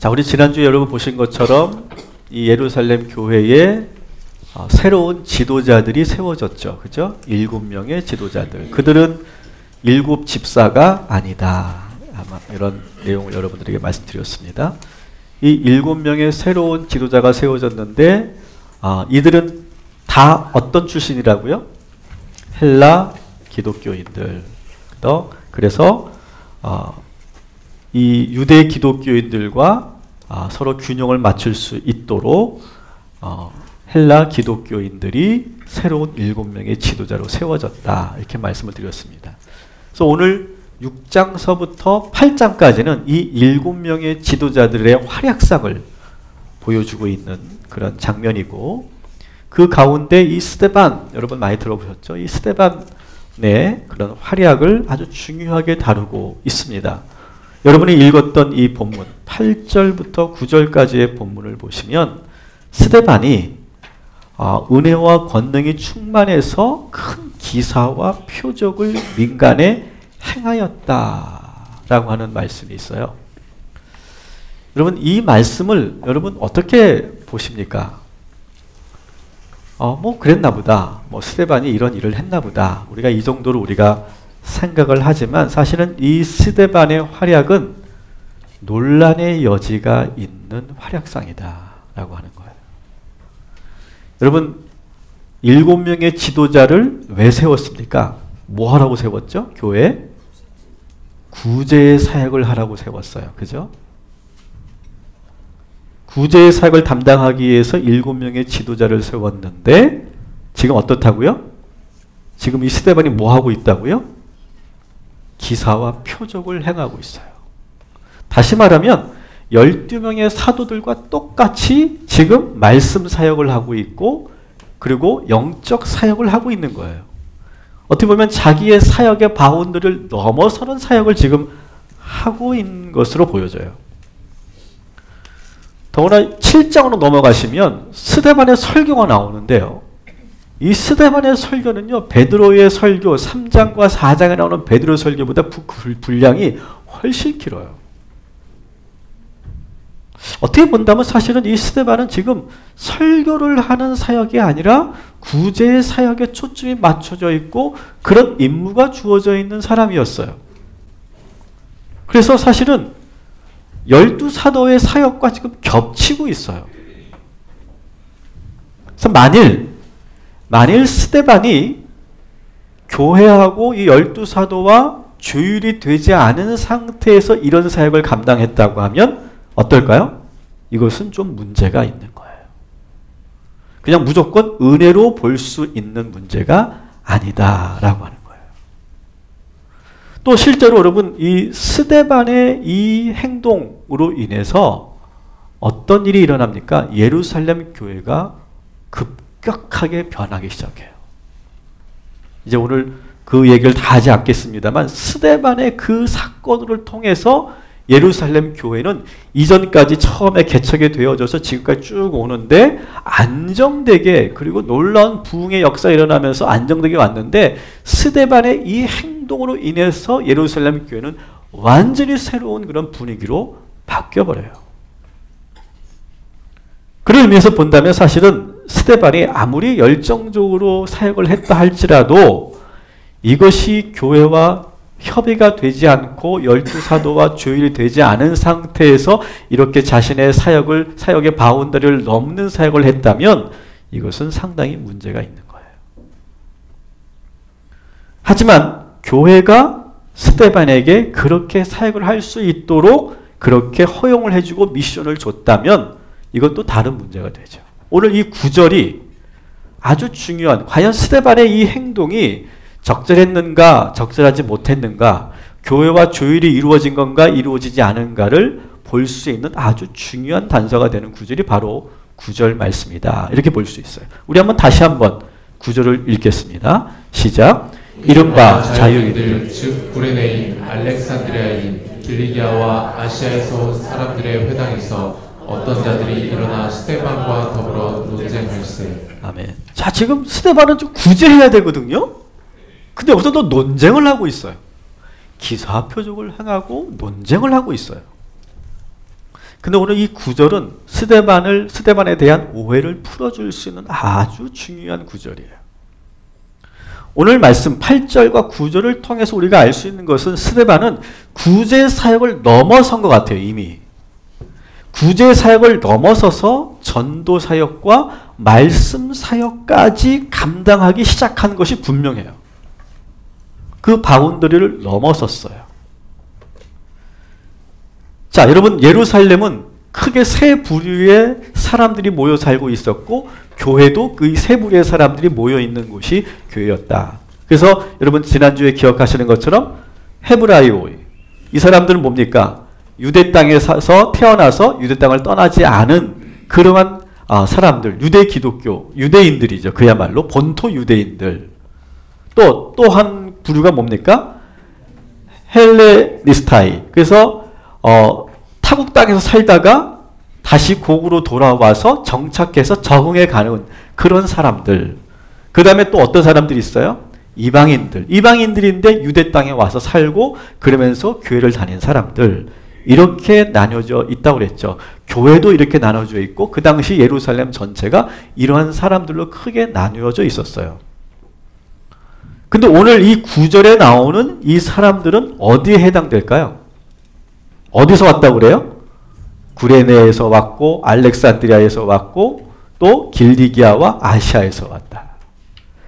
자, 우리 지난주에 여러분 보신 것처럼 이 예루살렘 교회에 새로운 지도자들이 세워졌죠. 그죠? 7명의 지도자들. 그들은 7 집사가 아니다. 아마 이런 내용을 여러분들에게 말씀드렸습니다. 이 7명의 새로운 지도자가 세워졌는데 이들은 다 어떤 출신이라고요? 헬라 기독교인들. 그래서 이 유대 기독교인들과 서로 균형을 맞출 수 있도록 헬라 기독교인들이 새로운 7명의 지도자로 세워졌다. 이렇게 말씀을 드렸습니다. 그래서 오늘 6장서부터 8장까지는 이 7명의 지도자들의 활약상을 보여주고 있는 그런 장면이고, 그 가운데 이 스데반, 여러분 많이 들어보셨죠? 이 스데반의 그런 활약을 아주 중요하게 다루고 있습니다. 여러분이 읽었던 이 본문 8절부터 9절까지의 본문을 보시면 스데반이 은혜와 권능이 충만해서 큰 기사와 표적을 민간에 행하였다라고 하는 말씀이 있어요. 여러분 이 말씀을 여러분 어떻게 보십니까? 뭐 그랬나 보다. 뭐 스데반이 이런 일을 했나 보다. 우리가 이 정도로 우리가 생각을 하지만 사실은 이 스데반의 활약은 논란의 여지가 있는 활약상이다 라고 하는 거예요. 여러분 7명의 지도자를 왜 세웠습니까? 뭐 하라고 세웠죠? 교회 구제의 사역을 하라고 세웠어요. 그죠? 구제의 사역을 담당하기 위해서 7명의 지도자를 세웠는데 지금 어떻다고요? 지금 이 스데반이 뭐 하고 있다고요? 기사와 표적을 행하고 있어요. 다시 말하면 12명의 사도들과 똑같이 지금 말씀 사역을 하고 있고 그리고 영적 사역을 하고 있는 거예요. 어떻게 보면 자기의 사역의 바운드를 넘어서는 사역을 지금 하고 있는 것으로 보여져요. 더구나 7장으로 넘어가시면 스데반의 설교가 나오는데요. 이 스데반의 설교는요, 베드로의 설교 3장과 4장에 나오는 베드로 설교보다 분량이 훨씬 길어요. 어떻게 본다면 사실은 이 스데반은 지금 설교를 하는 사역이 아니라 구제의 사역에 초점이 맞춰져 있고 그런 임무가 주어져 있는 사람이었어요. 그래서 사실은 12사도의 사역과 지금 겹치고 있어요. 그래서 만일 스데반이 교회하고 이 12사도와 조율이 되지 않은 상태에서 이런 사역을 감당했다고 하면 어떨까요? 이것은 좀 문제가 있는 거예요. 그냥 무조건 은혜로 볼 수 있는 문제가 아니다라고 하는 거예요. 또 실제로 여러분 이 스데반의 이 행동으로 인해서 어떤 일이 일어납니까? 예루살렘 교회가 급격하게 변하기 시작해요. 이제 오늘 그 얘기를 다 하지 않겠습니다만 스데반의 그 사건을 통해서 예루살렘 교회는 이전까지 처음에 개척이 되어져서 지금까지 쭉 오는데 안정되게 그리고 놀라운 부흥의 역사가 일어나면서 안정되게 왔는데 스데반의 이 행동으로 인해서 예루살렘 교회는 완전히 새로운 그런 분위기로 바뀌어버려요. 그런 의미에서 본다면 사실은 스데반이 아무리 열정적으로 사역을 했다 할지라도 이것이 교회와 협의가 되지 않고 12사도와 조율이 되지 않은 상태에서 이렇게 자신의 사역의 바운더리를 넘는 사역을 했다면 이것은 상당히 문제가 있는 거예요. 하지만 교회가 스데반에게 그렇게 사역을 할 수 있도록 그렇게 허용을 해주고 미션을 줬다면 이것도 다른 문제가 되죠. 오늘 이 구절이 아주 중요한, 과연 스데반의 이 행동이 적절했는가, 적절하지 못했는가, 교회와 조율이 이루어진 건가, 이루어지지 않은가를 볼 수 있는 아주 중요한 단서가 되는 구절이 바로 9절 말씀이다. 이렇게 볼 수 있어요. 우리 다시 한번 9절을 읽겠습니다. 시작. 이른바 자유인들, 즉 구레네인, 알렉산드리아인, 길리기아와 아시아에서 온 사람들의 회당에서 어떤 자들이 일어나 스데반과 더불어 논쟁할세. 아멘. 자, 지금 스데반은 좀 구제해야 되거든요. 근데 여기서 또 논쟁을 하고 있어요. 기사 표적을 행하고 논쟁을 하고 있어요. 근데 오늘 이 구절은 스데반에 대한 오해를 풀어줄 수 있는 아주 중요한 구절이에요. 오늘 말씀 8절과 9절을 통해서 우리가 알 수 있는 것은 스데반은 구제 사역을 넘어선 것 같아요. 이미. 구제 사역을 넘어서서 전도 사역과 말씀 사역까지 감당하기 시작한 것이 분명해요. 그 바운더리를 넘어섰어요. 자, 여러분, 예루살렘은 크게 세 부류의 사람들이 모여 살고 있었고 교회도 그 세 부류의 사람들이 모여 있는 곳이 교회였다. 그래서 여러분 지난주에 기억하시는 것처럼 헤브라이오이, 이 사람들은 뭡니까? 유대 땅에서 태어나서 유대 땅을 떠나지 않은 그러한 사람들, 유대 기독교, 유대인들이죠. 그야말로 본토 유대인들. 또 한 부류가 뭡니까? 헬레니스타이. 그래서 타국 땅에서 살다가 다시 고국으로 돌아와서 정착해서 적응해 가는 그런 사람들. 그 다음에 또 어떤 사람들이 있어요? 이방인들. 이방인들인데 유대 땅에 와서 살고 그러면서 교회를 다닌 사람들. 이렇게 나뉘어져 있다고 그랬죠. 교회도 이렇게 나눠져 있고 그 당시 예루살렘 전체가 이러한 사람들로 크게 나뉘어져 있었어요. 근데 오늘 이 구절에 나오는 이 사람들은 어디에 해당될까요? 어디서 왔다고 그래요? 구레네에서 왔고 알렉산드리아에서 왔고 또 길리기아와 아시아에서 왔다.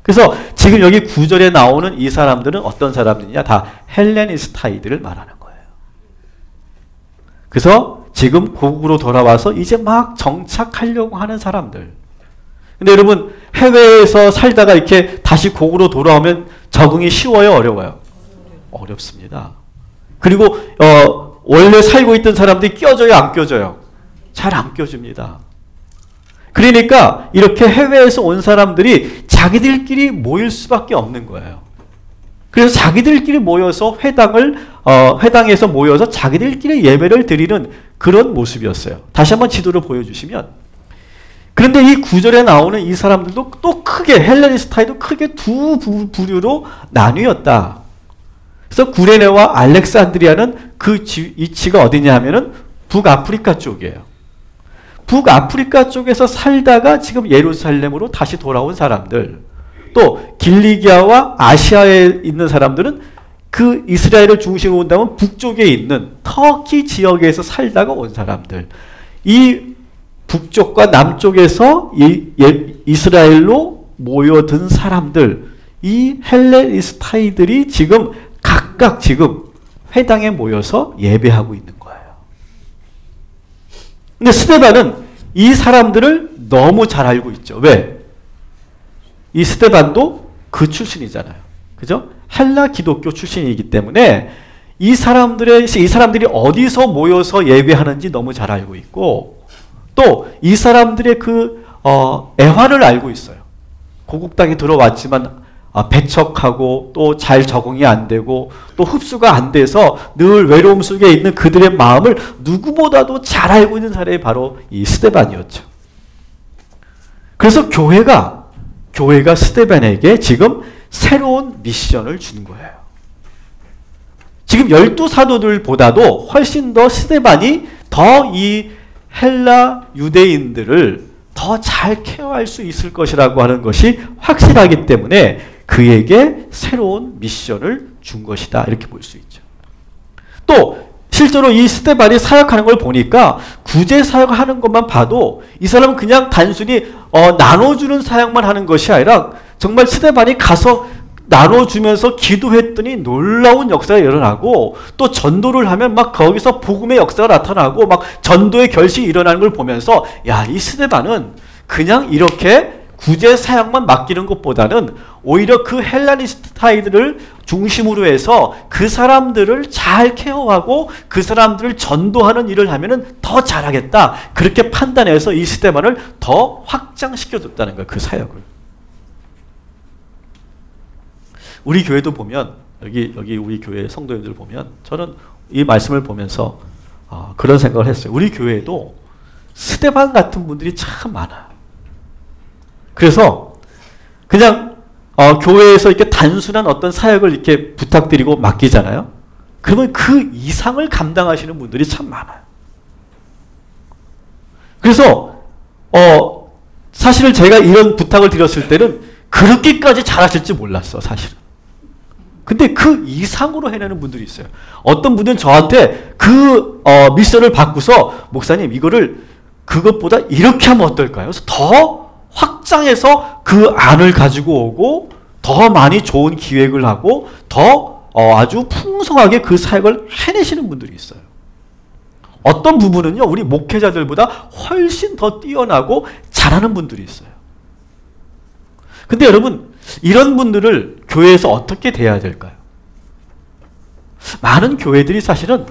그래서 지금 여기 구절에 나오는 이 사람들은 어떤 사람들이냐? 다 헬레니스타이들을 말하는 거예요. 그래서 지금 고국으로 돌아와서 이제 막 정착하려고 하는 사람들. 근데 여러분 해외에서 살다가 이렇게 다시 고국으로 돌아오면 적응이 쉬워요? 어려워요? 어렵습니다. 그리고 원래 살고 있던 사람들이 껴져요? 안 껴져요? 잘 안 껴집니다. 그러니까 이렇게 해외에서 온 사람들이 자기들끼리 모일 수밖에 없는 거예요. 그래서 자기들끼리 모여서 회당에서 모여서 자기들끼리 예배를 드리는 그런 모습이었어요. 다시 한번 지도를 보여주시면, 그런데 이 구절에 나오는 이 사람들도 또 크게 헬레니스타이도 크게 두 부류로 나뉘었다. 그래서 구레네와 알렉산드리아는 그 위치가 어디냐 하면은 북아프리카 쪽이에요. 북아프리카 쪽에서 살다가 지금 예루살렘으로 다시 돌아온 사람들, 또 길리기아와 아시아에 있는 사람들은 그 이스라엘을 중심으로 본다면 북쪽에 있는 터키 지역에서 살다가 온 사람들, 이 북쪽과 남쪽에서 이스라엘로 모여든 사람들, 이 헬레니스타이들이 지금 각각 지금 회당에 모여서 예배하고 있는 거예요. 근데 스데반은 이 사람들을 너무 잘 알고 있죠. 왜? 이 스데반도 그 출신이잖아요. 그죠? 헬라 기독교 출신이기 때문에 이 사람들이 어디서 모여서 예배하는지 너무 잘 알고 있고, 또 이 사람들의 그 애환을 알고 있어요. 고국 땅에 들어왔지만 배척하고 또 잘 적응이 안 되고 또 흡수가 안 돼서 늘 외로움 속에 있는 그들의 마음을 누구보다도 잘 알고 있는 사람이 바로 이 스데반이었죠. 그래서 교회가 스데반에게 지금 새로운 미션을 준 거예요. 지금 12사도들보다도 훨씬 더 스데반이 더 이 헬라 유대인들을 더 잘 케어할 수 있을 것이라고 하는 것이 확실하기 때문에 그에게 새로운 미션을 준 것이다. 이렇게 볼 수 있죠. 또 실제로 이 스데반이 사역하는 걸 보니까 구제 사역하는 것만 봐도 이 사람은 그냥 단순히 나눠주는 사역만 하는 것이 아니라 정말 스데반이 가서 나눠주면서 기도했더니 놀라운 역사가 일어나고, 또 전도를 하면 막 거기서 복음의 역사가 나타나고 막 전도의 결실이 일어나는 걸 보면서, 야, 이 스데반은 그냥 이렇게 구제 사역만 맡기는 것보다는 오히려 그 헬라니스타이들을 중심으로 해서 그 사람들을 잘 케어하고 그 사람들을 전도하는 일을 하면은 더 잘하겠다. 그렇게 판단해서 이 스데반을 더 확장시켜줬다는 거예요. 그 사역을. 우리 교회도 보면 여기 우리 교회 성도님들 보면 저는 이 말씀을 보면서 그런 생각을 했어요. 우리 교회에도 스데반 같은 분들이 참 많아요. 그래서 그냥 교회에서 이렇게 단순한 어떤 사역을 이렇게 부탁드리고 맡기잖아요. 그러면 그 이상을 감당하시는 분들이 참 많아요. 그래서 사실은 제가 이런 부탁을 드렸을 때는 그렇게까지 잘하실지 몰랐어, 사실은. 근데 그 이상으로 해내는 분들이 있어요. 어떤 분들은 저한테 그 미션을 받고서 목사님 이거를 그것보다 이렇게 하면 어떨까요? 그래서 더 확장해서 그 안을 가지고 오고 더 많이 좋은 기획을 하고 더 아주 풍성하게 그 사역을 해내시는 분들이 있어요. 어떤 부분은요, 우리 목회자들보다 훨씬 더 뛰어나고 잘하는 분들이 있어요. 근데 여러분, 이런 분들을 교회에서 어떻게 대해야 될까요? 많은 교회들이 사실은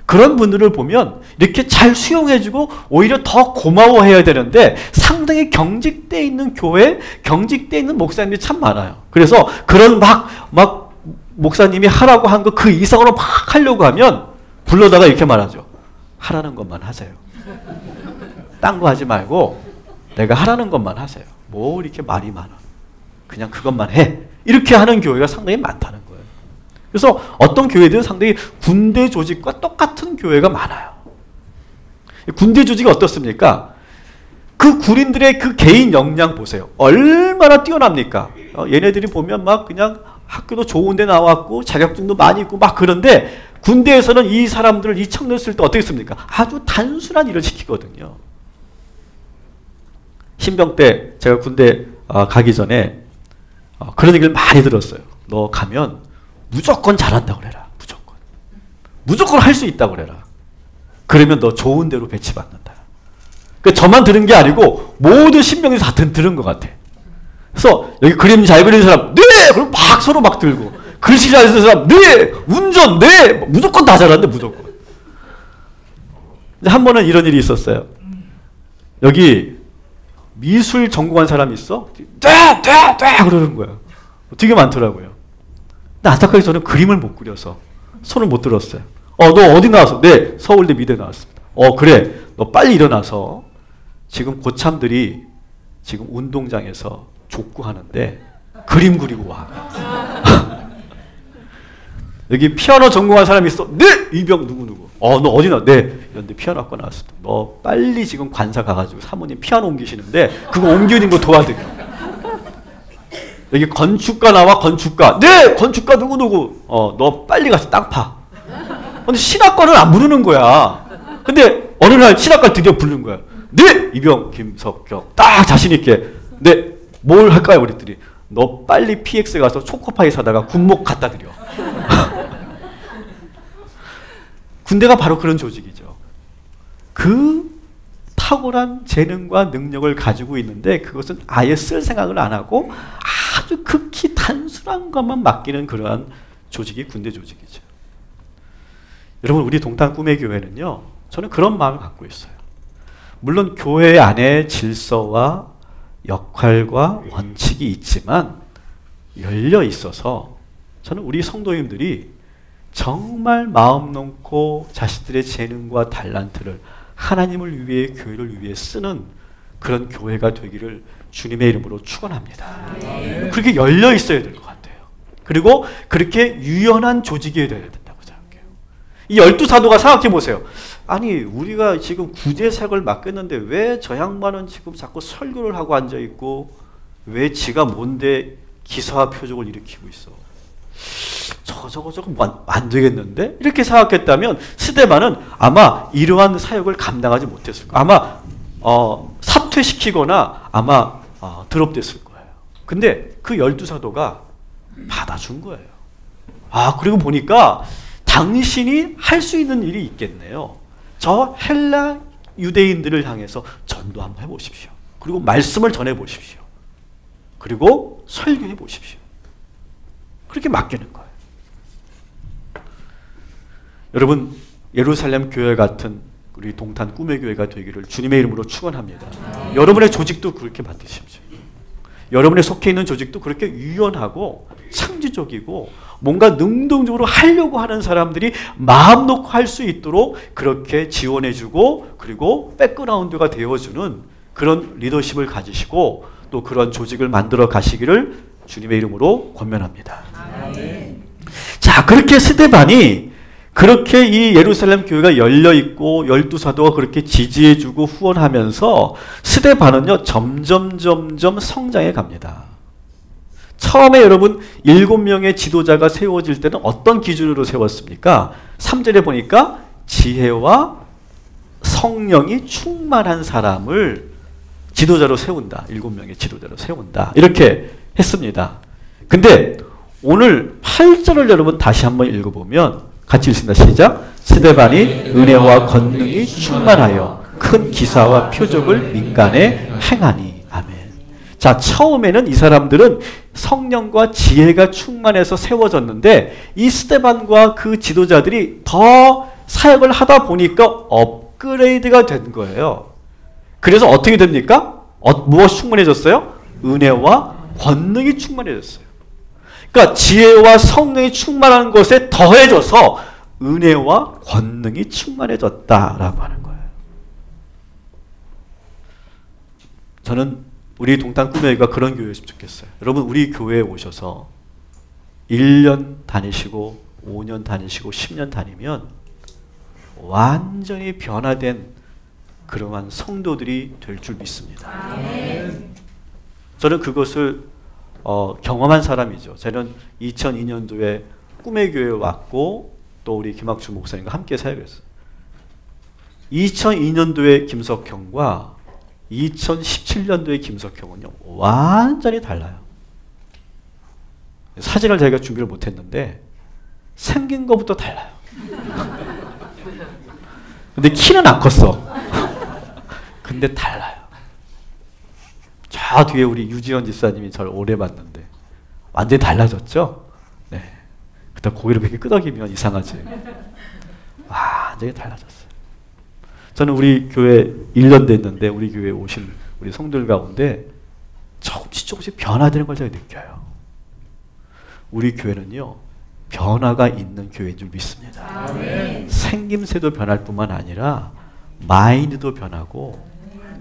그런 분들을 보면 이렇게 잘 수용해주고 오히려 더 고마워해야 되는데 상당히 경직되어 있는 교회, 경직되어 있는 목사님들이 참 많아요. 그래서 그런 막 목사님이 하라고 한 거 그 이상으로 막 하려고 하면 불러다가 이렇게 말하죠. 하라는 것만 하세요. 딴 거 하지 말고 내가 하라는 것만 하세요. 뭐 이렇게 말이 많아. 그냥 그것만 해. 이렇게 하는 교회가 상당히 많다는 거예요. 그래서 어떤 교회들은 상당히 군대 조직과 똑같은 교회가 많아요. 군대 조직이 어떻습니까? 그 군인들의 그 개인 역량 보세요. 얼마나 뛰어납니까? 얘네들이 보면 막 그냥 학교도 좋은 데 나왔고 자격증도 많이 있고 막 그런데 군대에서는 이 사람들을 이 청년을 쓸 때 어떻게 씁니까? 아주 단순한 일을 시키거든요. 신병 때 제가 군대 가기 전에 그런 얘기를 많이 들었어요. 너 가면 무조건 잘한다고 그래라. 무조건. 무조건 할 수 있다고 그래라. 그러면 너 좋은 데로 배치받는다. 그러니까 저만 들은 게 아니고 모든 신병이 다 들은 것 같아. 그래서 여기 그림 잘 그리는 사람 네! 그럼 막 서로 막 들고 글씨 잘 쓰는 사람 네! 운전 네! 무조건 다 잘하는데 무조건. 근데 한 번은 이런 일이 있었어요. 여기 미술 전공한 사람이 있어? 네! 그러는 거야. 되게 많더라고요. 근데 안타깝게 저는 그림을 못 그려서 손을 못 들었어요. 너 어디 나왔어? 네, 서울대 미대 나왔습니다. 그래. 너 빨리 일어나서 지금 고참들이 지금 운동장에서 족구하는데 그림 그리고 와. 여기 피아노 전공한 사람이 있어? 네! 이병 누구누구. 너 어디 나왔어? 네, 이런데 피아노 학과 나왔습니다. 너 빨리 지금 관사 가가지고 사모님 피아노 옮기시는데 그거 옮기는 거 도와드려. 여기 건축가 나와, 건축가. 네! 건축가 누구누구. 너 빨리 가서 땅 파. 근데 신학과는 안 부르는 거야. 근데 어느 날 신학과 드디어 부르는 거야. 네! 이병, 김석경. 딱 자신있게. 네! 뭘 할까요? 그랬더니 너 빨리 PX 가서 초코파이 사다가 군목 갖다 드려. 군대가 바로 그런 조직이죠. 그 탁월한 재능과 능력을 가지고 있는데 그것은 아예 쓸 생각을 안 하고 아주 극히 단순한 것만 맡기는 그러한 조직이 군대 조직이죠. 여러분, 우리 동탄 꿈의 교회는요, 저는 그런 마음을 갖고 있어요. 물론 교회 안에 질서와 역할과 원칙이 있지만 열려 있어서 저는 우리 성도님들이 정말 마음 놓고 자신들의 재능과 달란트를 하나님을 위해, 교회를 위해 쓰는 그런 교회가 되기를 주님의 이름으로 축원합니다. 그렇게 열려 있어야 될 것 같아요. 그리고 그렇게 유연한 조직이 되어야 된다고 생각해요. 이 12사도가 생각해 보세요. 아니, 우리가 지금 구제사역을 맡겼는데 왜 저 양반은 지금 자꾸 설교를 하고 앉아있고 왜 지가 뭔데 기사와 표적을 일으키고 있어. 저거 안 되겠는데? 이렇게 생각했다면 스데반은 아마 이러한 사역을 감당하지 못했을 거예요. 아마 사퇴시키거나 아마 드롭됐을 거예요. 근데 그 12사도가 받아준 거예요. 그리고 보니까 당신이 할 수 있는 일이 있겠네요. 저 헬라 유대인들을 향해서 전도 한번 해보십시오. 그리고 말씀을 전해보십시오. 그리고 설교해보십시오. 그렇게 맡기는 거예요. 여러분, 예루살렘 교회 같은 우리 동탄 꿈의 교회가 되기를 주님의 이름으로 축원합니다. 여러분의 조직도 그렇게 만드십시오. 여러분의 속해 있는 조직도 그렇게 유연하고 창조적이고 뭔가 능동적으로 하려고 하는 사람들이 마음 놓고 할 수 있도록 그렇게 지원해주고 그리고 백그라운드가 되어주는 그런 리더십을 가지시고 또 그런 조직을 만들어 가시기를 주님의 이름으로 권면합니다. 자, 그렇게 스데반이 그렇게 이 예루살렘 교회가 열려있고 12사도가 그렇게 지지해주고 후원하면서 스데반은요 점점 성장해 갑니다. 처음에 여러분 7명의 지도자가 세워질 때는 어떤 기준으로 세웠습니까? 3절에 보니까 지혜와 성령이 충만한 사람을 지도자로 세운다. 7명의 지도자로 세운다. 이렇게 했습니다. 근데 오늘 8절을 여러분 다시 한번 읽어보면 같이 읽습니다. 시작. 스데반이 은혜와 권능이 충만하여 큰 기사와 표적을 민간에 행하니. 아멘. 자, 처음에는 이 사람들은 성령과 지혜가 충만해서 세워졌는데 이 스데반과 그 지도자들이 더 사역을 하다 보니까 업그레이드가 된 거예요. 그래서 어떻게 됩니까? 무엇이 충만해졌어요? 은혜와 권능이 충만해졌어요. 그러니까 지혜와 성령이 충만한 것에 더해져서 은혜와 권능이 충만해졌다라고 하는 거예요. 저는 우리 동탄 꿈의교회가 그런 교회였으면 좋겠어요. 여러분 우리 교회에 오셔서 1년 다니시고 5년 다니시고 10년 다니면 완전히 변화된 그러한 성도들이 될 줄 믿습니다. 저는 그것을 경험한 사람이죠. 저는 2002년도에 꿈의 교회에 왔고 또 우리 김학주 목사님과 함께 사역했어요. 2002년도의 김석형과 2017년도의 김석형은요 완전히 달라요. 사진을 저희가 준비를 못했는데 생긴 것부터 달라요. 근데 키는 안 컸어. 근데 달라요. 저 뒤에 우리 유지현 집사님이 저를 오래 봤는데 완전히 달라졌죠? 네. 그때 고개를 그렇게 끄덕이면 이상하지. 완전히 달라졌어요. 저는 우리 교회 1년 됐는데 우리 교회에 오신 우리 성도들 가운데 조금씩 변화되는 걸 제가 느껴요. 우리 교회는요 변화가 있는 교회인 줄 믿습니다. 아멘. 생김새도 변할 뿐만 아니라 마인드도 변하고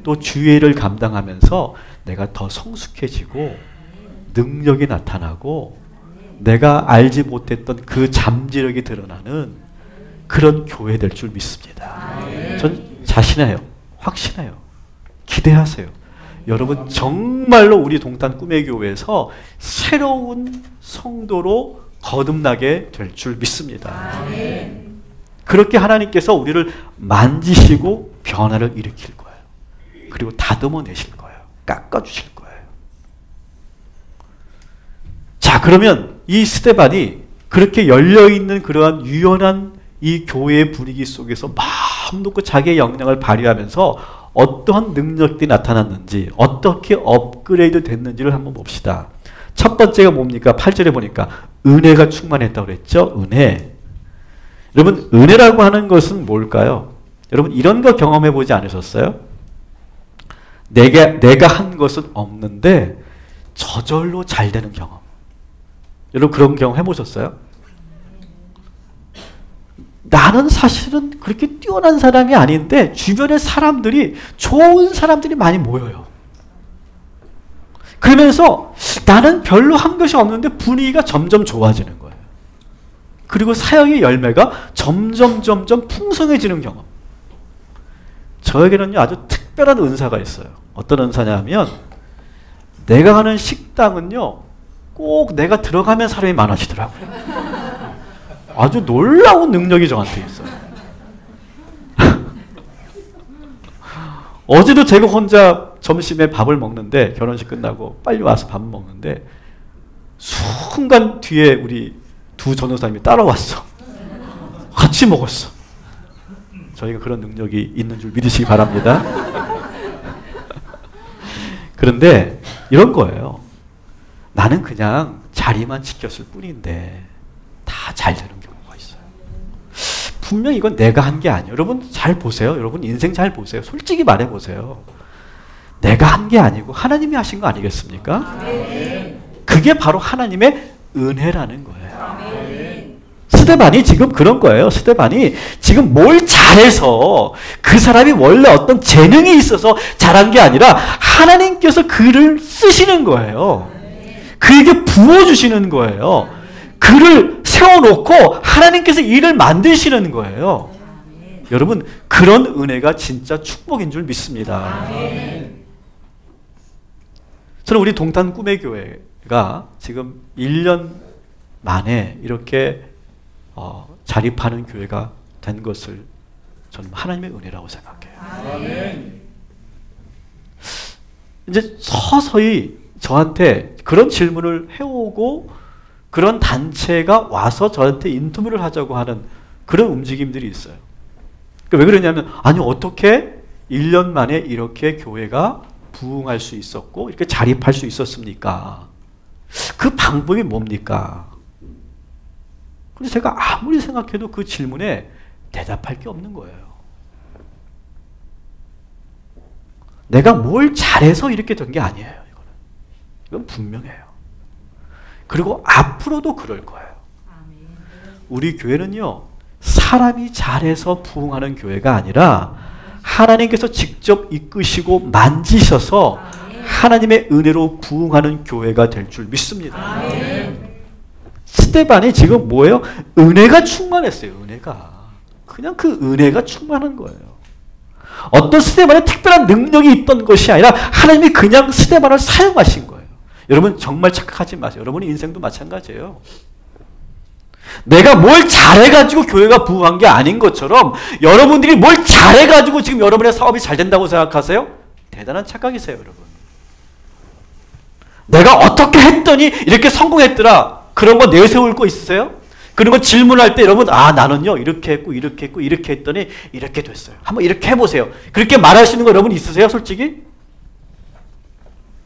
또 주의를 감당하면서 내가 더 성숙해지고 능력이 나타나고 내가 알지 못했던 그 잠재력이 드러나는 그런 교회 될 줄 믿습니다. 전 자신해요. 확신해요. 기대하세요. 여러분 정말로 우리 동탄 꿈의 교회에서 새로운 성도로 거듭나게 될 줄 믿습니다. 그렇게 하나님께서 우리를 만지시고 변화를 일으킬 거예요. 그리고 다듬어 내실 거예요. 깎아주실 거예요. 자, 그러면 이 스데반이 그렇게 열려있는 그러한 유연한 이 교회의 분위기 속에서 마음 놓고 자기의 역량을 발휘하면서 어떠한 능력들이 나타났는지 어떻게 업그레이드 됐는지를 한번 봅시다. 첫 번째가 뭡니까? 8절에 보니까 은혜가 충만했다고 그랬죠? 은혜. 여러분 은혜라고 하는 것은 뭘까요? 여러분 이런 거 경험해 보지 않으셨어요? 내가 한 것은 없는데 저절로 잘 되는 경험. 여러분 그런 경험 해보셨어요? 나는 사실은 그렇게 뛰어난 사람이 아닌데 주변에 사람들이 좋은 사람들이 많이 모여요. 그러면서 나는 별로 한 것이 없는데 분위기가 점점 좋아지는 거예요. 그리고 사역의 열매가 점점 풍성해지는 경험. 저에게는요 아주 특별한 은사가 있어요. 어떤 은사냐면 내가 가는 식당은요 꼭 내가 들어가면 사람이 많아지더라고요. 아주 놀라운 능력이 저한테 있어요. 어제도 제가 혼자 점심에 밥을 먹는데 결혼식 끝나고 빨리 와서 밥 먹는데 순간 뒤에 우리 두 전도사님이 따라왔어. 같이 먹었어. 저희가 그런 능력이 있는 줄 믿으시기 바랍니다. 그런데 이런 거예요. 나는 그냥 자리만 지켰을 뿐인데 다 잘 되는 경우가 있어요. 분명 이건 내가 한 게 아니에요. 여러분 잘 보세요. 여러분 인생 잘 보세요. 솔직히 말해보세요. 내가 한 게 아니고 하나님이 하신 거 아니겠습니까? 그게 바로 하나님의 은혜라는 거예요. 스데반이 지금 그런 거예요. 스데반이 지금 뭘 잘해서 그 사람이 원래 어떤 재능이 있어서 잘한 게 아니라 하나님께서 그를 쓰시는 거예요. 그에게 부어주시는 거예요. 그를 세워놓고 하나님께서 일을 만드시는 거예요. 여러분, 그런 은혜가 진짜 축복인 줄 믿습니다. 저는 우리 동탄 꿈의 교회가 지금 1년 만에 이렇게 자립하는 교회가 된 것을 저는 하나님의 은혜라고 생각해요. 이제 서서히 저한테 그런 질문을 해오고 그런 단체가 와서 저한테 인터뷰를 하자고 하는 그런 움직임들이 있어요. 왜 그러냐면, 아니 어떻게 1년 만에 이렇게 교회가 부흥할 수 있었고 이렇게 자립할 수 있었습니까? 그 방법이 뭡니까? 근데 제가 아무리 생각해도 그 질문에 대답할 게 없는 거예요. 내가 뭘 잘해서 이렇게 된 게 아니에요. 이건 분명해요. 그리고 앞으로도 그럴 거예요. 우리 교회는요, 사람이 잘해서 부흥하는 교회가 아니라 하나님께서 직접 이끄시고 만지셔서 하나님의 은혜로 부흥하는 교회가 될 줄 믿습니다. 스데반이 지금 뭐예요? 은혜가 충만했어요. 은혜가. 그냥 그 은혜가 충만한 거예요. 어떤 스데반의 특별한 능력이 있던 것이 아니라 하나님이 그냥 스데반을 사용하신 거예요. 여러분 정말 착각하지 마세요. 여러분의 인생도 마찬가지예요. 내가 뭘 잘해가지고 교회가 부흥한 게 아닌 것처럼 여러분들이 뭘 잘해가지고 지금 여러분의 사업이 잘 된다고 생각하세요? 대단한 착각이세요, 여러분. 내가 어떻게 했더니 이렇게 성공했더라. 그런 거 내세울 거 있으세요? 그런 거 질문할 때 여러분, 나는요 이렇게 했고 이렇게 했고 이렇게 했더니 이렇게 됐어요. 한번 이렇게 해보세요. 그렇게 말하시는 거 여러분 있으세요, 솔직히?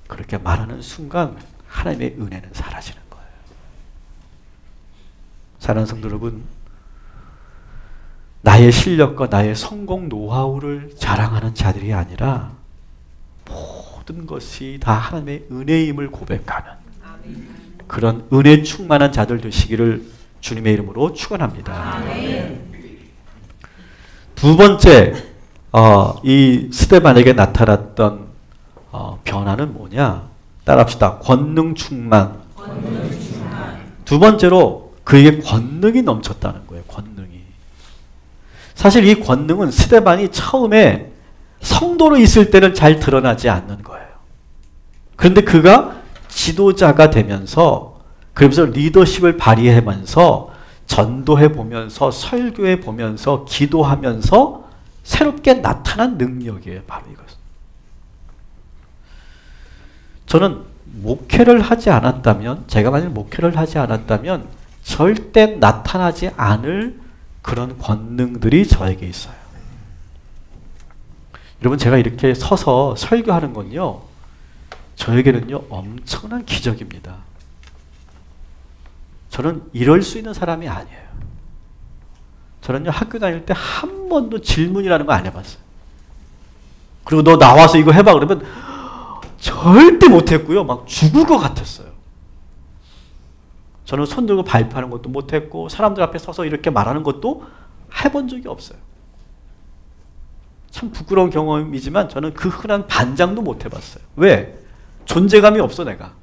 그렇게 말하는 순간 하나님의 은혜는 사라지는 거예요. 사랑하는 성도 여러분, 나의 실력과 나의 성공 노하우를 자랑하는 자들이 아니라 모든 것이 다 하나님의 은혜임을 고백하는 그런 은혜 충만한 자들 되시기를 주님의 이름으로 축원합니다. 두 번째, 이 스데반에게 나타났던 변화는 뭐냐? 따라합시다. 권능 충만. 두 번째로 그에게 권능이 넘쳤다는 거예요. 권능이. 사실 이 권능은 스데반이 처음에 성도로 있을 때는 잘 드러나지 않는 거예요. 그런데 그가 지도자가 되면서, 그러면서 리더십을 발휘하면서 전도해 보면서 설교해 보면서 기도하면서 새롭게 나타난 능력이에요. 바로 이것은. 저는 목회를 하지 않았다면, 제가 만약 목회를 하지 않았다면 절대 나타나지 않을 그런 권능들이 저에게 있어요. 여러분, 제가 이렇게 서서 설교하는 건요, 저에게는요 엄청난 기적입니다. 저는 이럴 수 있는 사람이 아니에요. 저는요 학교 다닐 때 한 번도 질문이라는 거 안 해봤어요. 그리고 너 나와서 이거 해봐 그러면 절대 못했고요. 막 죽을 것 같았어요. 저는 손 들고 발표하는 것도 못했고 사람들 앞에 서서 이렇게 말하는 것도 해본 적이 없어요. 참 부끄러운 경험이지만 저는 그 흔한 반장도 못 해봤어요. 왜? 존재감이 없어 내가.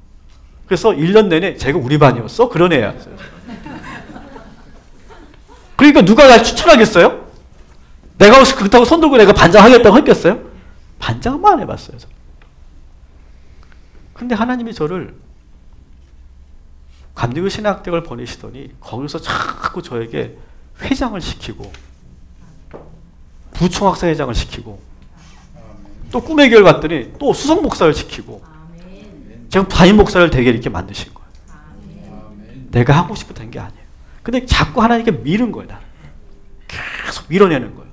그래서 1년 내내 제가 우리 반이었어? 그런 애였어요. 그러니까 누가 날 추천하겠어요? 내가 혹시 그렇다고 손 들고 내가 반장하겠다고 했겠어요? 반장만 해봤어요. 근데 하나님이 저를 감리교 신학대학을 보내시더니 거기서 자꾸 저에게 회장을 시키고 부총학사 회장을 시키고 또 꿈의 교회를 갔더니 또 수석 목사를 시키고 제가 담임 목사를 되게 이렇게 만드신 거예요. 내가 하고 싶었던 게 아니에요. 근데 자꾸 하나님께 밀은 거예요. 나를. 계속 밀어내는 거예요.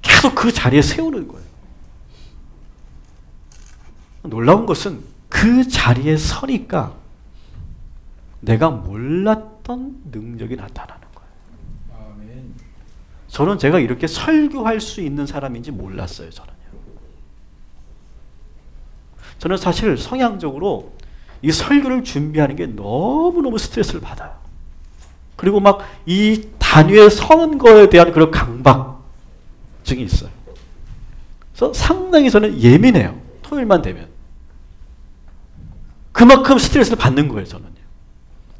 계속 그 자리에 세우는 거예요. 놀라운 것은 그 자리에 서니까 내가 몰랐던 능력이 나타나는 거예요. 저는 제가 이렇게 설교할 수 있는 사람인지 몰랐어요. 저는 사실 성향적으로 이 설교를 준비하는 게 너무너무 스트레스를 받아요. 그리고 막 이 단위에 서는 거에 대한 그런 강박증이 있어요. 그래서 상당히 저는 예민해요. 토요일만 되면. 그만큼 스트레스를 받는 거예요. 저는요.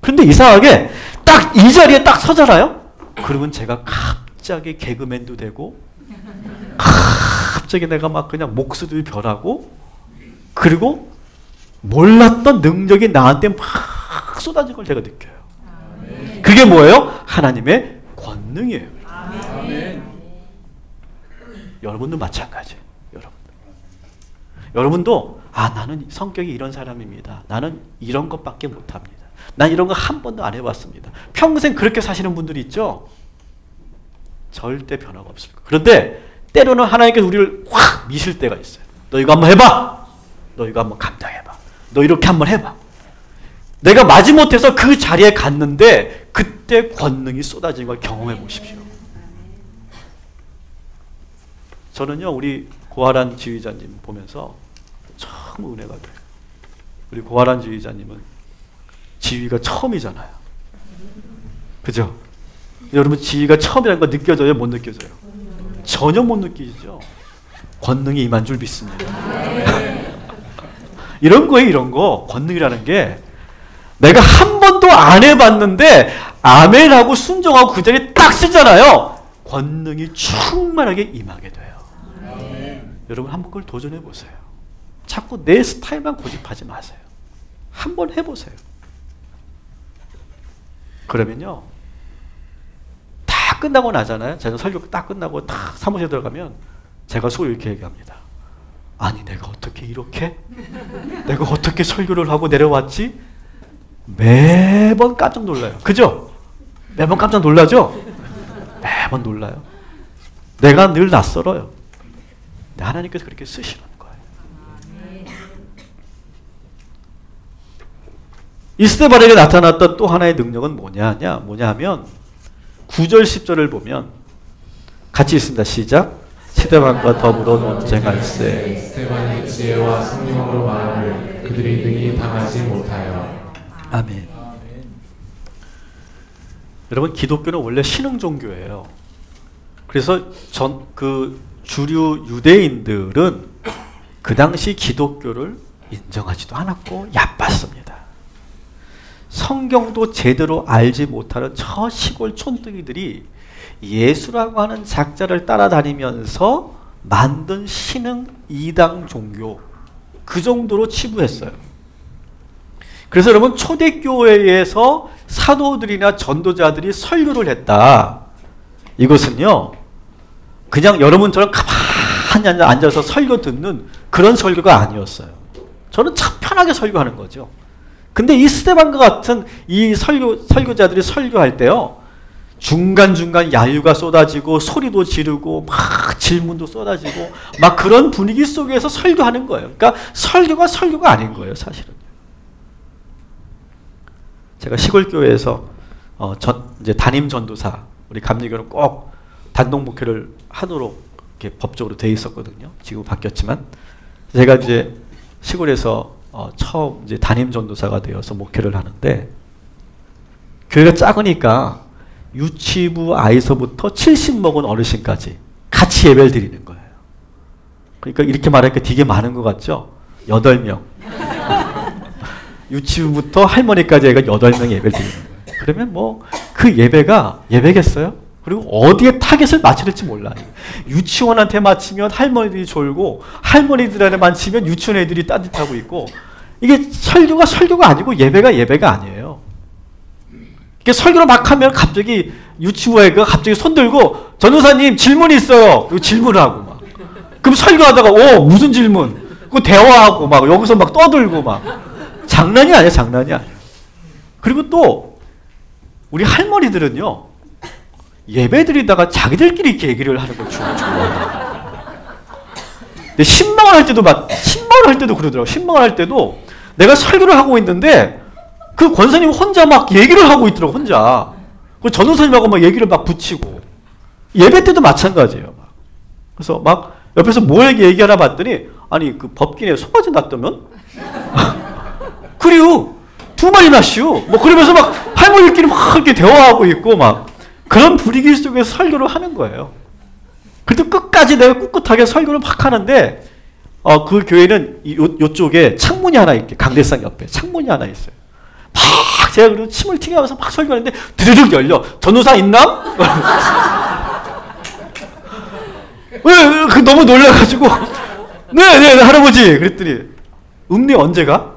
그런데 이상하게 딱 이 자리에 딱 서잖아요. 그러면 제가 갑자기 개그맨도 되고 갑자기 내가 막 그냥 목소리를 변하고 그리고 몰랐던 능력이 나한테 막 쏟아진 걸 제가 느껴요. 그게 뭐예요? 하나님의 권능이에요. 여러분도 마찬가지예요. 여러분도 나는 성격이 이런 사람입니다. 나는 이런 것밖에 못합니다. 난 이런 거 한 번도 안 해봤습니다. 평생 그렇게 사시는 분들이 있죠? 절대 변화가 없을 거예요. 그런데 때로는 하나님께서 우리를 확 미실 때가 있어요. 너 이거 한번 해봐. 너 이거 한번 감당해봐. 너 이렇게 한번 해봐. 내가 마지못해서 그 자리에 갔는데 그때 권능이 쏟아지는 걸 경험해 보십시오. 저는요, 우리 고아란 지휘자님 보면서 참 은혜가 돼요. 우리 고아란 지휘자님은 지휘가 처음이잖아요. 그죠? 여러분 지휘가 처음이라는 거 느껴져요? 못 느껴져요? 전혀 못 느끼죠? 권능이 임한 줄 믿습니다. 이런 거예요, 이런 거. 권능이라는 게 내가 한 번도 안 해봤는데 아멘하고 순종하고 그 자리에 딱 쓰잖아요. 권능이 충만하게 임하게 돼요. 여러분 한번 그걸 도전해 보세요. 자꾸 내 스타일만 고집하지 마세요. 한번 해보세요. 그러면요, 다 끝나고 나잖아요. 제가 설교 딱 끝나고 딱 사무실에 들어가면 제가 속으로 이렇게 얘기합니다. 아니 내가 어떻게 이렇게? 내가 어떻게 설교를 하고 내려왔지? 매번 깜짝 놀라요. 그죠? 매번 깜짝 놀라죠? 매번 놀라요. 내가 늘 낯설어요. 하나님께서 그렇게 쓰시는 거예요. 이스데바에게 나타났던 또 하나의 능력은 뭐냐 하면 9절 10절을 보면 같이 있습니다. 시작. 스데반과 더불어 논쟁할세. 스데반의 지혜와 성령으로 말함을 그들이 능히 당하지 못하여. 아멘. 여러분 기독교는 원래 신흥 종교예요. 그래서 주류 유대인들은 그 당시 기독교를 인정하지도 않았고 얕봤습니다. 성경도 제대로 알지 못하는 저 시골 촌뜨기들이 예수라고 하는 작자를 따라다니면서 만든 신흥 이당 종교, 그 정도로 치부했어요. 그래서 여러분 초대교회에서 사도들이나 전도자들이 설교를 했다. 이것은요, 그냥 여러분처럼 가만히 앉아서 설교 듣는 그런 설교가 아니었어요. 저는 참 편하게 설교하는 거죠. 근데 이 스데반과 같은 이 설교자들이 설교할 때요, 중간중간 야유가 쏟아지고 소리도 지르고 막 질문도 쏟아지고 막 그런 분위기 속에서 설교하는 거예요. 그러니까 설교가 아닌 거예요, 사실은. 제가 시골교회에서 이제 담임 전도사, 우리 감리교는 꼭 단독 목회를 하도록 이렇게 법적으로 돼 있었거든요. 지금 바뀌었지만 제가 이제 시골에서 처음 이제 담임 전도사가 되어서 목회를 하는데 교회가 작으니까 유치부 아이서부터 70 먹은 어르신까지 같이 예배를 드리는 거예요. 그러니까 이렇게 말하니까 되게 많은 것 같죠? 8명. 유치부부터 할머니까지 애가 8명이 예배를 드리는 거예요. 그러면 뭐 그 예배가 예배겠어요? 그리고 어디에 타겟을 맞춰야 될지 몰라요. 유치원한테 맞추면 할머니들이 졸고 할머니들한테 맞추면 유치원 애들이 딴짓하고 있고, 이게 설교가 아니고 예배가 아니에요. 이게 설교를 막 하면 갑자기 유치부 애가 갑자기 손 들고 전도사님 질문이 있어요. 그리고 질문을 하고 막. 그럼 설교하다가 무슨 질문? 그 대화하고 막 여기서 막 떠들고 막. 장난이 아니에요. 그리고 또 우리 할머니들은요, 예배드리다가 자기들끼리 이렇게 얘기를 하는 걸 좋아해요. 근데 신방을 할 때도 그러더라고요. 신방을 할 때도 내가 설교를 하고 있는데 그 권사님 혼자 막 얘기를 하고 있더라고, 혼자. 그 전도사님하고 막 얘기를 막 붙이고. 예배 때도 마찬가지예요. 막. 그래서 막 옆에서 뭐 얘기하나 봤더니, 아니 그 법기에 송아지 났다면? 그리고 2마리 낳시오. 뭐 그러면서 막 할머니끼리 막 이렇게 대화하고 있고 막 그런 분위기 속에서 설교를 하는 거예요. 그래도 끝까지 내가 꿋꿋하게 설교를 막 하는데 그 교회는 요쪽에 창문이 하나 있게, 강대상 옆에 창문이 하나 있어요. 팍 제가 그리고 침을 튀겨가면서 막 설교하는데 드르륵 열려. 전도사 있나? 왜 너무 놀라가지고 네 할아버지 그랬더니 읍내 언제 가?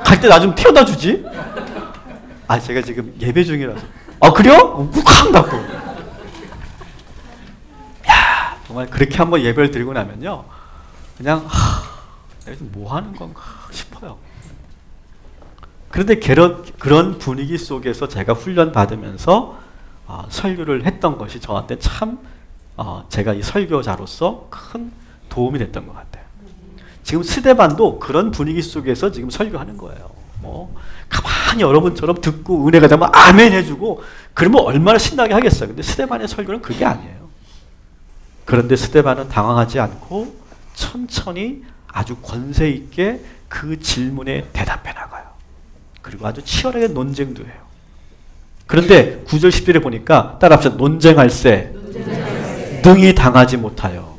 갈 때 나 좀 태워다 주지? 아 제가 지금 예배 중이라서. 아 그래요? 욱항 닫고. 야 정말 그렇게 한번 예배를 드리고 나면요 그냥 내가 지금 뭐 하는 건가 싶어요. 그런데 그런 분위기 속에서 제가 훈련 받으면서 설교를 했던 것이 저한테 참 제가 이 설교자로서 큰 도움이 됐던 것 같아요. 지금 스데반도 그런 분위기 속에서 지금 설교하는 거예요. 뭐 가만히 여러분처럼 듣고 은혜가 되면 아멘 해주고 그러면 얼마나 신나게 하겠어요. 근데 스데반의 설교는 그게 아니에요. 그런데 스데반은 당황하지 않고 천천히 아주 권세 있게 그 질문에 대답해 나가요. 그리고 아주 치열하게 논쟁도 해요. 그런데 9절 10절에 보니까 따라합시다. 논쟁할세 능히 당하지 못하여.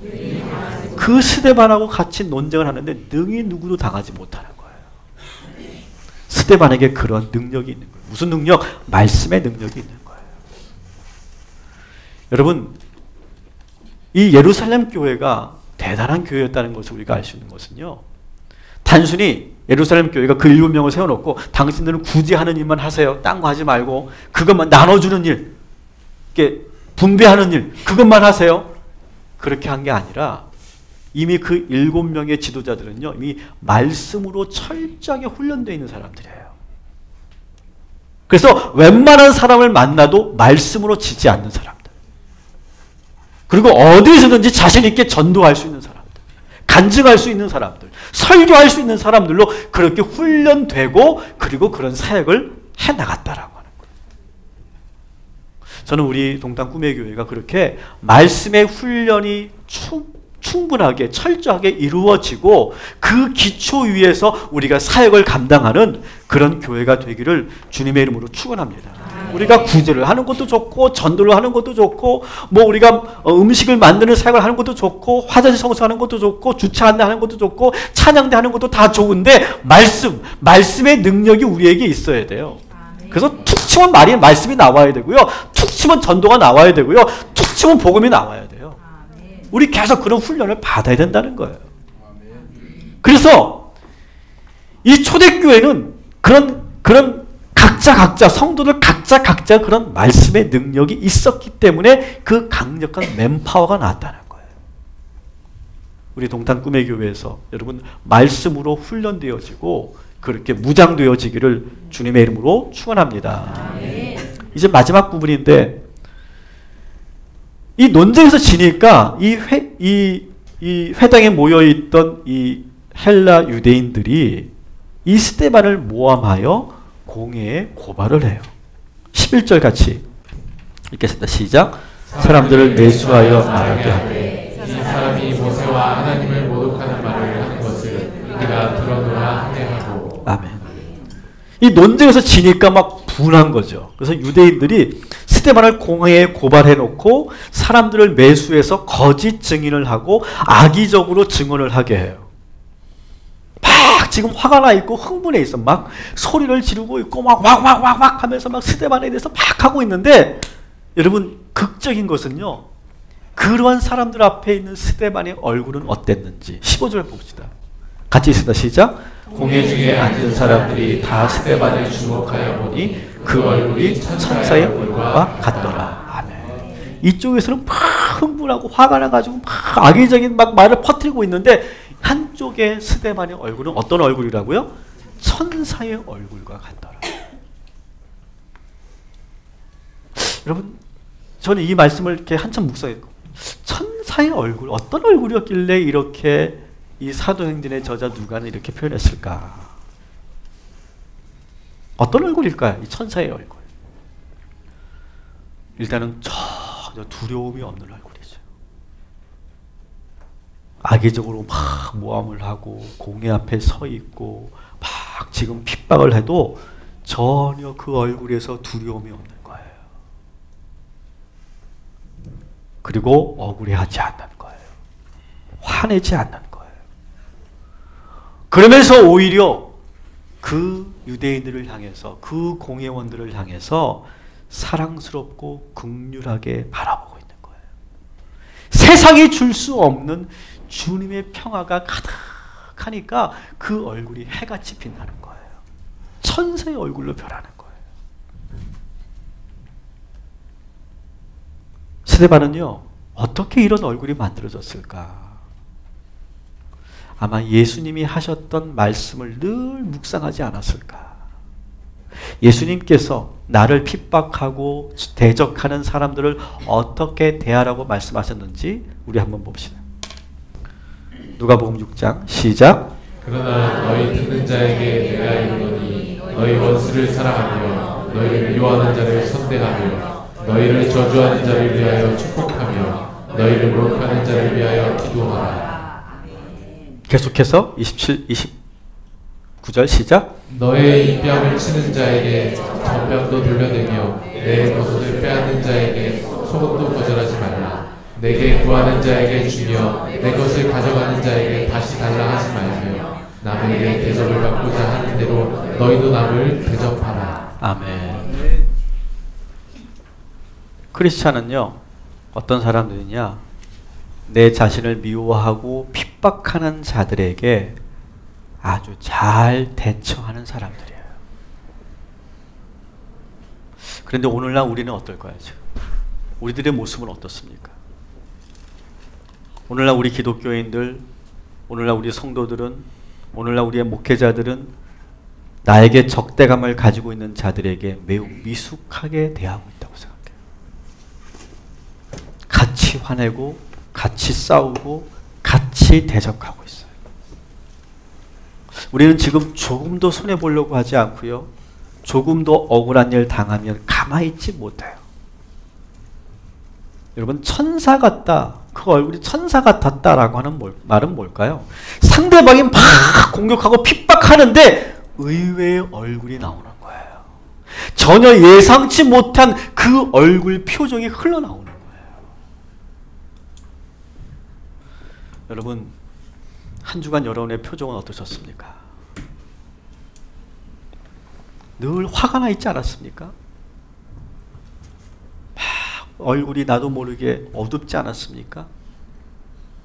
그 스데반하고 같이 논쟁을 하는데 능히 누구도 당하지 못하는 거예요. 스데반에게 그런 능력이 있는 거예요. 무슨 능력? 말씀의 능력이 있는 거예요. 여러분 이 예루살렘 교회가 대단한 교회였다는 것을 우리가 알 수 있는 것은요. 단순히 예루살렘 교회가 그 7명을 세워놓고 당신들은 굳이 하는 일만 하세요. 딴 거 하지 말고 그것만 나눠주는 일, 이렇게 분배하는 일 그것만 하세요. 그렇게 한 게 아니라 이미 그 7명의 지도자들은요. 이미 말씀으로 철저하게 훈련되어 있는 사람들이에요. 그래서 웬만한 사람을 만나도 말씀으로 지지 않는 사람들. 그리고 어디서든지 자신 있게 전도할 수 있는 사람들. 간증할 수 있는 사람들. 설교할 수 있는 사람들로 그렇게 훈련되고 그리고 그런 사역을 해나갔다라고 하는 거예요. 저는 우리 동탄 꿈의 교회가 그렇게 말씀의 훈련이 충분하게 철저하게 이루어지고 그 기초 위에서 우리가 사역을 감당하는 그런 교회가 되기를 주님의 이름으로 축원합니다. 우리가 구제를 하는 것도 좋고 전도를 하는 것도 좋고 뭐 우리가 음식을 만드는 사역을 하는 것도 좋고 화장실 청소하는 것도 좋고 주차 안내하는 것도 좋고 찬양대 하는 것도 다 좋은데 말씀의 능력이 우리에게 있어야 돼요. 그래서 툭 치면 말씀이 나와야 되고요. 툭 치면 전도가 나와야 되고요. 툭 치면 복음이 나와야 돼요. 우리 계속 그런 훈련을 받아야 된다는 거예요. 그래서 이 초대교회는 그런 각자 성도들 각자 그런 말씀의 능력이 있었기 때문에 그 강력한 맨파워가 나왔다는 거예요. 우리 동탄 꿈의 교회에서 여러분 말씀으로 훈련되어지고 그렇게 무장되어지기를 주님의 이름으로 축원합니다. 이제 마지막 부분인데 이 논쟁에서 지니까 이 회당에 모여있던 이 헬라 유대인들이 이 스데반을 모함하여 공회에 고발을 해요. 11절 같이 읽겠습니다. 시작. 사람들을 매수하여 말하게 하되 이 사람이 모세와 하나님을 모독하는 말을 하는 것을 우리가 들어노라 하게 하고. 아멘. 이 논쟁에서 지니까 막 분한 거죠. 그래서 유대인들이 스데반을 공회에 고발해놓고 사람들을 매수해서 거짓 증인을 하고 악의적으로 증언을 하게 해요. 막 지금 화가 나 있고 흥분해 있어. 막 소리를 지르고 있고 막 왁왁왁왁 하면서 막 스데반에 대해서 막 하고 있는데 여러분 극적인 것은요. 그러한 사람들 앞에 있는 스데반의 얼굴은 어땠는지 15절 봅시다. 같이 있습니다. 시작. 공회 중에 앉은 사람들이 다 스데반을 주목하여 보니 그 얼굴이 천사의 얼굴과 같더라. 아멘. 이쪽에서는 막 흥분하고 화가 나가지고 막 악의적인 막 말을 퍼뜨리고 있는데 한쪽의 스데반의 얼굴은 어떤 얼굴이라고요? 천사의 얼굴과 같더라. 여러분, 저는 이 말씀을 이렇게 한참 묵상했고, 천사의 얼굴, 어떤 얼굴이었길래 이렇게 이 사도행전의 저자 누가는 이렇게 표현했을까? 어떤 얼굴일까요? 이 천사의 얼굴. 일단은 전혀 두려움이 없는 얼굴이죠. 악의적으로 막 모함을 하고 공회 앞에 서 있고 막 지금 핍박을 해도 전혀 그 얼굴에서 두려움이 없는 거예요. 그리고 억울해하지 않는 거예요. 화내지 않는 거예요. 그러면서 오히려 그 유대인들을 향해서, 그 공회원들을 향해서 사랑스럽고 긍휼하게 바라보고 있는 거예요. 세상이 줄 수 없는 주님의 평화가 가득하니까 그 얼굴이 해같이 빛나는 거예요. 천사의 얼굴로 변하는 거예요. 스데반은요, 어떻게 이런 얼굴이 만들어졌을까? 아마 예수님이 하셨던 말씀을 늘 묵상하지 않았을까? 예수님께서 나를 핍박하고 대적하는 사람들을 어떻게 대하라고 말씀하셨는지 우리 한번 봅시다. 누가복음 6장 시작. 그러나 너희 듣는 자에게 내가 이르노니 너희 원수를 사랑하며 너희를 미워하는 자를 선대하며 너희를 저주하는 자를 위하여 축복하며 너희를 모욕하는 자를 위하여 기도하라. 계속해서 27, 29절 시작. 너의 입뺨을 치는 자에게 전뺨도 돌려대며 내 겉옷을 빼앗는 자에게 속옷도 거절하지 말라. 내게 구하는 자에게 주며 내 것을 가져가는 자에게 다시 달라 하지 말며 남에게 대접을 받고자 하는 대로 너희도 남을 대접하라. 아멘. 크리스찬은요, 어떤 사람들이냐, 내 자신을 미워하고 핍박하는 자들에게 아주 잘 대처하는 사람들이에요. 그런데 오늘날 우리는 어떨까요? 우리들의 모습은 어떻습니까? 오늘날 우리 기독교인들, 오늘날 우리 성도들은, 오늘날 우리의 목회자들은 나에게 적대감을 가지고 있는 자들에게 매우 미숙하게 대하고 있다고 생각해요. 같이 화내고 같이 싸우고 같이 대적하고 있어요. 우리는 지금 조금도 손해보려고 하지 않고요, 조금도 억울한 일 당하면 가만히 있지 못해요. 여러분, 천사 같다, 그 얼굴이 천사 같았다라고 하는 말은 뭘까요? 상대방이 막 공격하고 핍박하는데 의외의 얼굴이 나오는 거예요. 전혀 예상치 못한 그 얼굴 표정이 흘러나오는 거예요. 여러분, 한 주간 여러분의 표정은 어떠셨습니까? 늘 화가 나 있지 않았습니까? 막 얼굴이 나도 모르게 어둡지 않았습니까?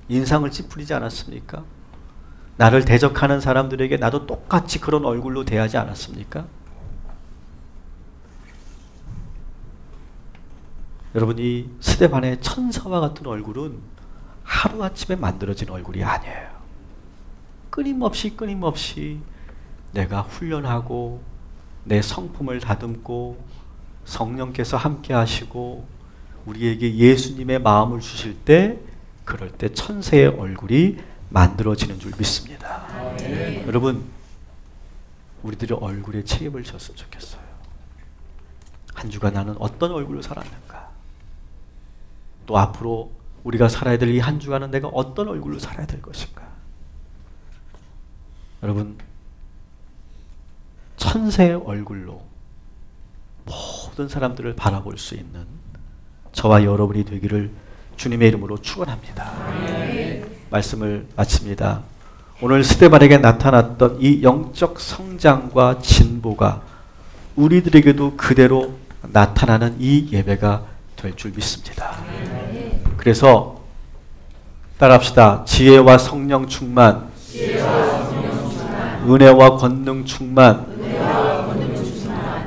인상을 찌푸리지 않았습니까? 나를 대적하는 사람들에게 나도 똑같이 그런 얼굴로 대하지 않았습니까? 여러분, 이 스데반의 천사와 같은 얼굴은 하루아침에 만들어진 얼굴이 아니에요. 끊임없이 내가 훈련하고 내 성품을 다듬고 성령께서 함께 하시고 우리에게 예수님의 마음을 주실 때, 그럴 때 천사의 얼굴이 만들어지는 줄 믿습니다. 여러분, 우리들의 얼굴에 책임을 졌으면 좋겠어요. 한 주간 나는 어떤 얼굴로 살았는가? 또 앞으로 우리가 살아야 될 이 한 주간은 내가 어떤 얼굴로 살아야 될 것인가? 여러분, 천사의 얼굴로 모든 사람들을 바라볼 수 있는 저와 여러분이 되기를 주님의 이름으로 축원합니다. 말씀을 마칩니다. 오늘 스데반에게 나타났던 이 영적 성장과 진보가 우리들에게도 그대로 나타나는 이 예배가 될 줄 믿습니다. 그래서 따라합시다. 지혜와 성령 충만, 은혜와 권능 충만,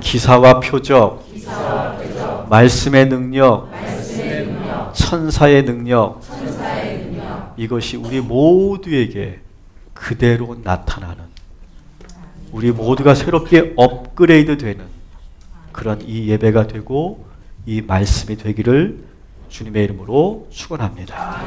기사와 표적, 말씀의 능력, 천사의 능력, 이것이 우리 모두에게 그대로 나타나는, 우리 모두가 새롭게 업그레이드 되는 그런 이 예배가 되고 이 말씀이 되기를 주님의 이름으로 축원합니다.